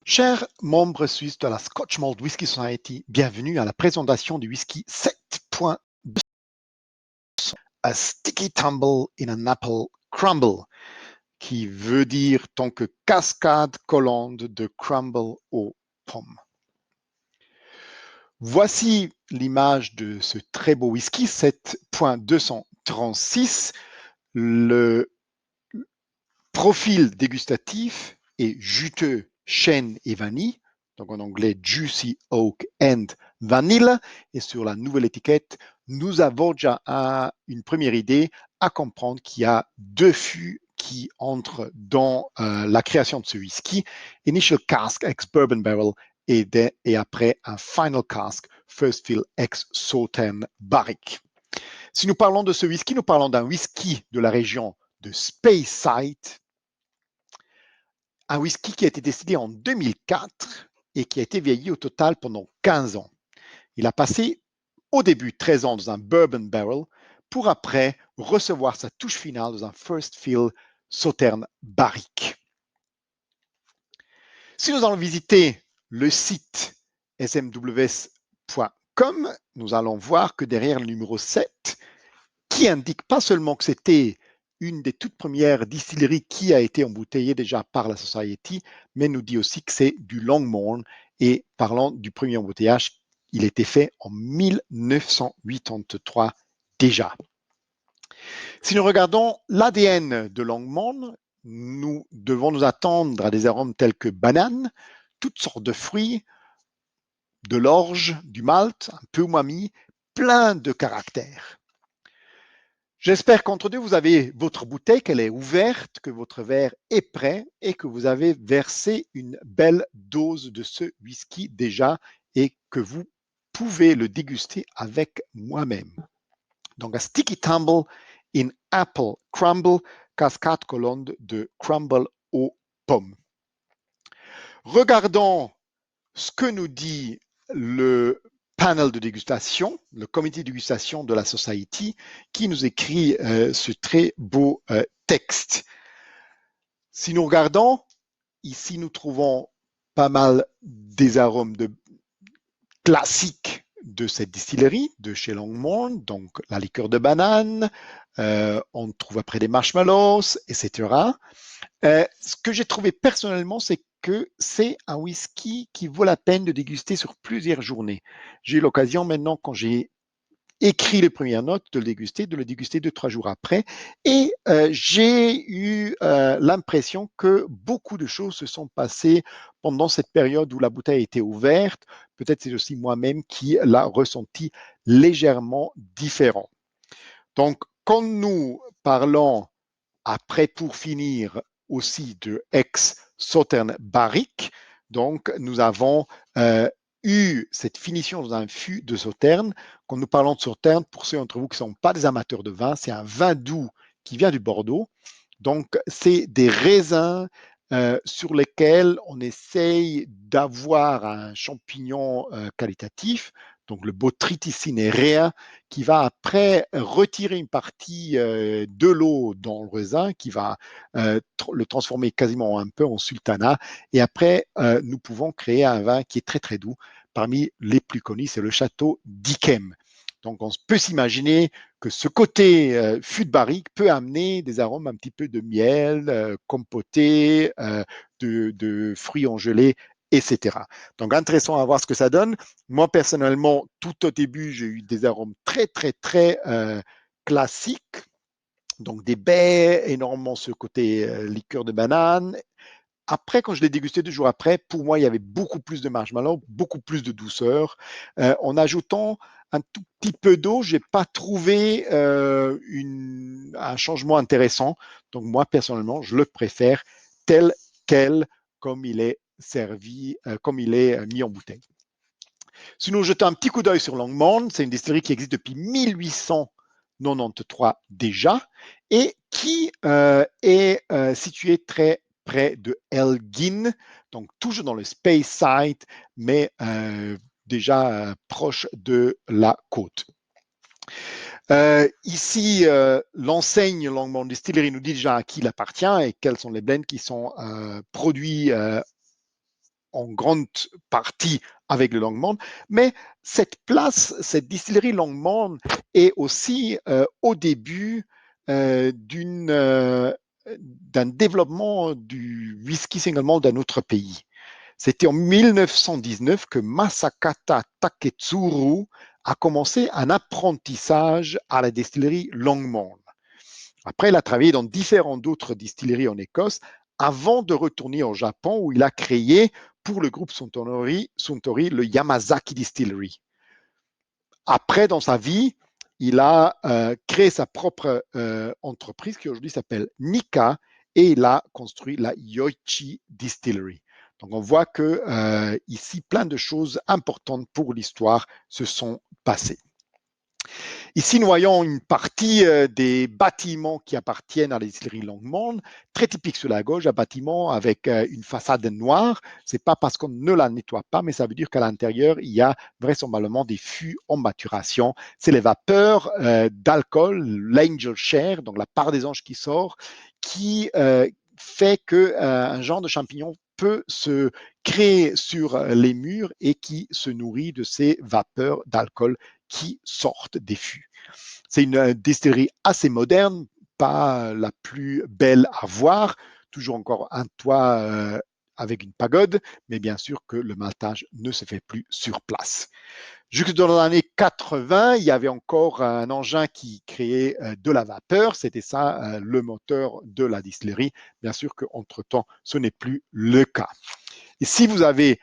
Chers membres suisses de la Scotch Malt Whisky Society, bienvenue à la présentation du whisky 7.2, A Sticky Tumble in an Apple Crumble, qui veut dire tant que cascade collante de crumble aux pommes. Voici l'image de ce très beau whisky 7.236. Le profil dégustatif est juteux, chêne et vanille, donc en anglais Juicy Oak and Vanilla. Et sur la nouvelle étiquette, nous avons déjà une première idée à comprendre qu'il y a deux fûts qui entrent dans la création de ce whisky. Initial Cask ex Bourbon Barrel et après un Final Cask First Fill ex Sauternes Barrique. Si nous parlons de ce whisky, nous parlons d'un whisky de la région de Speyside, un whisky qui a été distillé en 2004 et qui a été vieilli au total pendant 15 ans. Il a passé au début 13 ans dans un Bourbon Barrel pour après recevoir sa touche finale dans un First Fill Sauternes Barrique. Si nous allons visiter le site smws.com, nous allons voir que derrière le numéro 7, qui indique pas seulement que c'était une des toutes premières distilleries qui a été embouteillée déjà par la Society, mais nous dit aussi que c'est du Longmorn. Et parlant du premier embouteillage, il était fait en 1983 déjà. Si nous regardons l'ADN de Longmorn, nous devons nous attendre à des arômes tels que banane, toutes sortes de fruits, de l'orge, du malt, un peu umami, plein de caractères. J'espère qu'entre deux, vous avez votre bouteille, qu'elle est ouverte, que votre verre est prêt et que vous avez versé une belle dose de ce whisky déjà et que vous pouvez le déguster avec moi-même. Donc, un Sticky Tumble in Apple Crumble, cascade collante de crumble aux pommes. Regardons ce que nous dit le panel de dégustation, le comité de dégustation de la Society, qui nous écrit ce très beau texte. Si nous regardons, ici nous trouvons pas mal des arômes classiques de cette distillerie, de chez Longmorn, donc la liqueur de banane, on trouve après des marshmallows, etc. Ce que j'ai trouvé personnellement, c'est que c'est un whisky qui vaut la peine de déguster sur plusieurs journées. J'ai eu l'occasion maintenant, quand j'ai écrit les premières notes, de le déguster 2-3 jours après. Et j'ai eu l'impression que beaucoup de choses se sont passées pendant cette période où la bouteille était ouverte. Peut-être c'est aussi moi-même qui l'a ressenti légèrement différent. Donc, quand nous parlons après, pour finir, aussi de ex-Sauternes Barrique, donc nous avons eu cette finition dans un fût de Sauternes. Quand nous parlons de Sauternes, pour ceux d'entre vous qui ne sont pas des amateurs de vin, c'est un vin doux qui vient du Bordeaux. Donc, c'est des raisins sur lesquels on essaye d'avoir un champignon qualitatif, donc le botrytis cinerea, qui va après retirer une partie de l'eau dans le raisin, qui va le transformer quasiment un peu en sultana. Et après, nous pouvons créer un vin qui est très très doux. Parmi les plus connus, c'est le château d'Yquem. Donc, on peut s'imaginer que ce côté fût de barrique peut amener des arômes un petit peu de miel, compoté, de fruits en gelée, etc. Donc, intéressant à voir ce que ça donne. Moi, personnellement, tout au début, j'ai eu des arômes très, très, très classiques. Donc, des baies, énormément ce côté liqueur de banane. Après, quand je l'ai dégusté 2 jours après, pour moi, il y avait beaucoup plus de marshmallow, beaucoup plus de douceur. En ajoutant un tout petit peu d'eau, je n'ai pas trouvé un changement intéressant. Donc, moi, personnellement, je le préfère tel quel, comme il est servi, comme il est mis en bouteille. Si nous jetons un petit coup d'œil sur Longmorn, c'est une distillerie qui existe depuis 1893 déjà et qui est située très près de Elgin, donc toujours dans le Speyside, mais déjà proche de la côte. Ici, l'enseigne Longmorn Distillery nous dit déjà à qui il appartient et quels sont les blends qui sont produits en grande partie avec le Longmorn, mais cette distillerie Longmorn est aussi au début d'un développement du whisky single malt d'un autre pays. C'était en 1919 que Masakata Taketsuru a commencé un apprentissage à la distillerie Longmorn. Après, il a travaillé dans différentes autres distilleries en Écosse avant de retourner au Japon où il a créé pour le groupe Suntory le Yamazaki Distillery. Après, dans sa vie, il a créé sa propre entreprise qui aujourd'hui s'appelle Nikka et il a construit la Yoichi Distillery. Donc, on voit que ici, plein de choses importantes pour l'histoire se sont passées. Ici, nous voyons une partie des bâtiments qui appartiennent à la distillerie Longmorn, très typique sur la gauche, un bâtiment avec une façade noire. Ce n'est pas parce qu'on ne la nettoie pas, mais ça veut dire qu'à l'intérieur, il y a vraisemblablement des fûts en maturation. C'est les vapeurs d'alcool, l'angel share, donc la part des anges qui sort, qui fait qu'un genre de champignon peut se créer sur les murs et qui se nourrit de ces vapeurs d'alcool qui sortent des fûts. C'est une distillerie assez moderne, pas la plus belle à voir, toujours encore un toit avec une pagode, mais bien sûr que le maltage ne se fait plus sur place. Jusque dans les années 80, il y avait encore un engin qui créait de la vapeur, c'était ça le moteur de la distillerie. Bien sûr qu'entre-temps, ce n'est plus le cas. Et si vous avez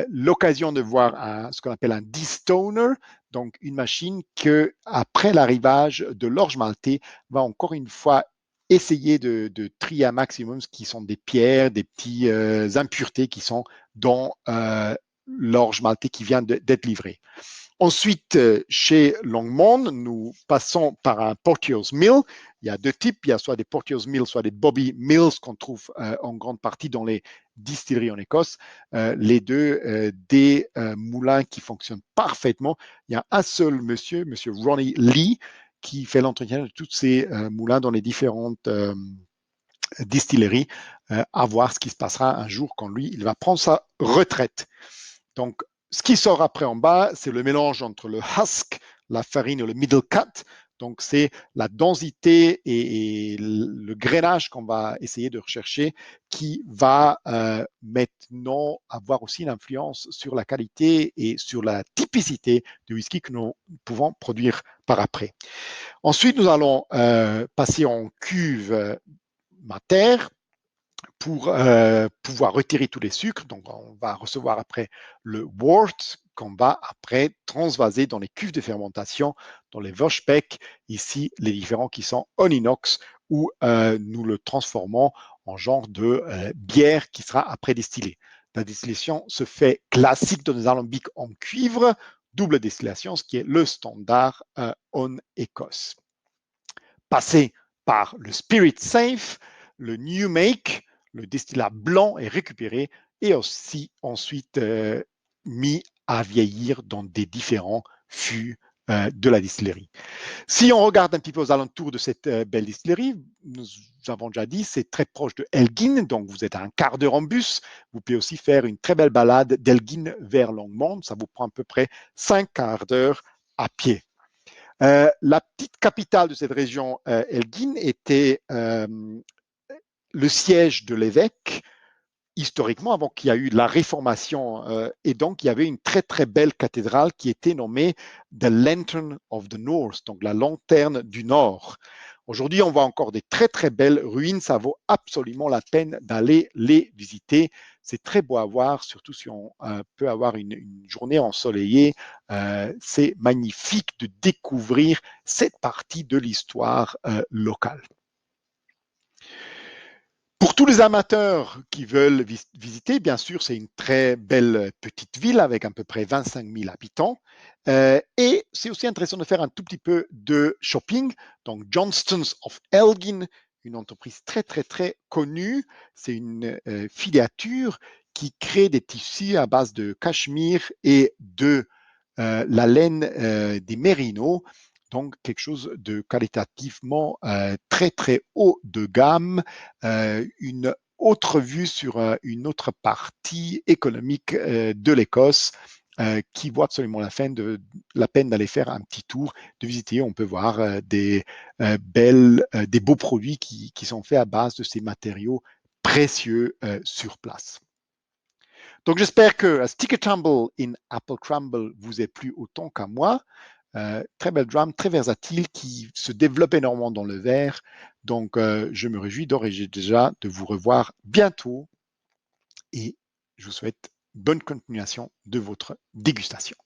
l'occasion de voir ce qu'on appelle un destoner, donc une machine que, après l'arrivage de l'orge maltais, va encore une fois essayer de trier un maximum ce qui sont des pierres, des petites impuretés qui sont dans l'orge maltais qui vient d'être livré. Ensuite, chez Longmorn, nous passons par un Portier's Mill. Il y a deux types, il y a soit des Portier's Mill, soit des Bobby Mills qu'on trouve en grande partie dans les distilleries en Écosse. Les deux, des moulins qui fonctionnent parfaitement. Il y a un seul monsieur Ronnie Lee, qui fait l'entretien de tous ces moulins dans les différentes distilleries, à voir ce qui se passera un jour quand lui, il va prendre sa retraite. Donc, ce qui sort après en bas, c'est le mélange entre le husk, la farine et le middle cut. Donc, c'est la densité et le grainage qu'on va essayer de rechercher qui va maintenant avoir aussi une influence sur la qualité et sur la typicité du whisky que nous pouvons produire par après. Ensuite, nous allons passer en cuve mater pour pouvoir retirer tous les sucres. Donc, on va recevoir après le wort qu'on va après transvaser dans les cuves de fermentation, dans les Washbeck, ici les différents qui sont en inox, où nous le transformons en genre de bière qui sera après distillée. La distillation se fait classique dans des alambics en cuivre, double distillation, ce qui est le standard en Écosse. Passé par le Spirit Safe, le New Make, le distillat blanc est récupéré et aussi ensuite mis à vieillir dans des différents fûts de la distillerie. Si on regarde un petit peu aux alentours de cette belle distillerie, nous avons déjà dit, c'est très proche de Elgin, donc vous êtes à un quart d'heure en bus. Vous pouvez aussi faire une très belle balade d'Elgin vers Longmorn, ça vous prend à peu près 5 quarts d'heure à pied. La petite capitale de cette région, Elgin, était le siège de l'évêque, historiquement, avant qu'il y ait eu la Réformation. Et donc, il y avait une très, très belle cathédrale qui était nommée The Lantern of the North, donc la lanterne du Nord. Aujourd'hui, on voit encore des très, très belles ruines. Ça vaut absolument la peine d'aller les visiter. C'est très beau à voir, surtout si on peut avoir une journée ensoleillée. C'est magnifique de découvrir cette partie de l'histoire locale. Pour tous les amateurs qui veulent visiter, bien sûr, c'est une très belle petite ville avec à peu près 25 000 habitants. Et c'est aussi intéressant de faire un tout petit peu de shopping. Donc, Johnston's of Elgin, une entreprise très, très, très connue. C'est une filature qui crée des tissus à base de cachemire et de la laine des mérinos. Donc, quelque chose de qualitativement très, très haut de gamme, une autre vue sur une autre partie économique de l'Écosse qui vaut absolument la peine d'aller faire un petit tour, de visiter. On peut voir des beaux produits qui sont faits à base de ces matériaux précieux sur place. Donc j'espère que Stick a Tumble in Apple Crumble vous ait plu autant qu'à moi. Très belle drum, très versatile, qui se développe énormément dans le verre. Donc je me réjouis d'ores et déjà de vous revoir bientôt et je vous souhaite bonne continuation de votre dégustation.